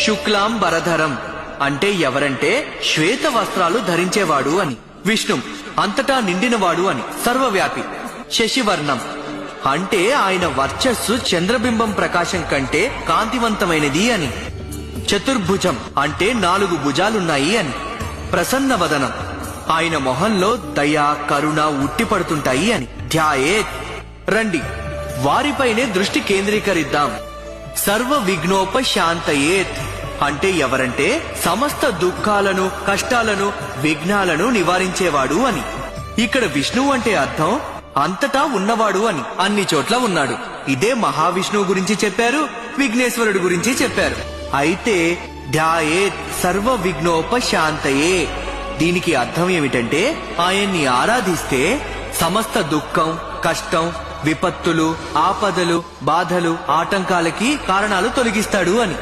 శుక్లాం వరధరం అంటే ఎవరంటే శ్వేత వస్త్రాలు ధరించేవాడు అని. విష్ణు అంతటా నిండినవాడు అని. సర్వవ్యాపి. శశివర్ణం అంటే ఆయన వర్చస్సు చంద్రబింబం ప్రకాశం కంటే కాంతివంతమైనది అని. చతుర్భుజం అంటే 4 భుజాలున్నాయి అని. ప్రసన్నవదనం ఆయన మొహంలో దయ కరుణ ఉట్టిపడుతుంటాయి అని. ధ్యాయేత్ రండి వారిపైనే దృష్టి కేంద్రీకరిద్దాం. సర్వ విఘ్నోపశాంతయేత్ అంటే ఎవరంటే సమస్త దుఃఖాలను కష్టాలను విఘ్నాలను నివారించేవాడు అని. ఇక్కడ విష్ణువు అంటే అర్థం అంతటా ఉన్నవాడు అని. అన్ని చోట్ల ఉన్నాడు. ఇదే మహావిష్ణువు గురించి చెప్పారు, విఘ్నేశ్వరుడు గురించి చెప్పారు. అయితే ధ్యాయేత్ సర్వ విఘ్నోపశాంతయే దీనికి అర్థం ఏమిటంటే ఆయన్ని ఆరాధిస్తే సమస్త దుఃఖం కష్టం విపత్తులు ఆపదలు బాధలు ఆటంకాలకి కారణాలు తొలగిస్తాడు అని.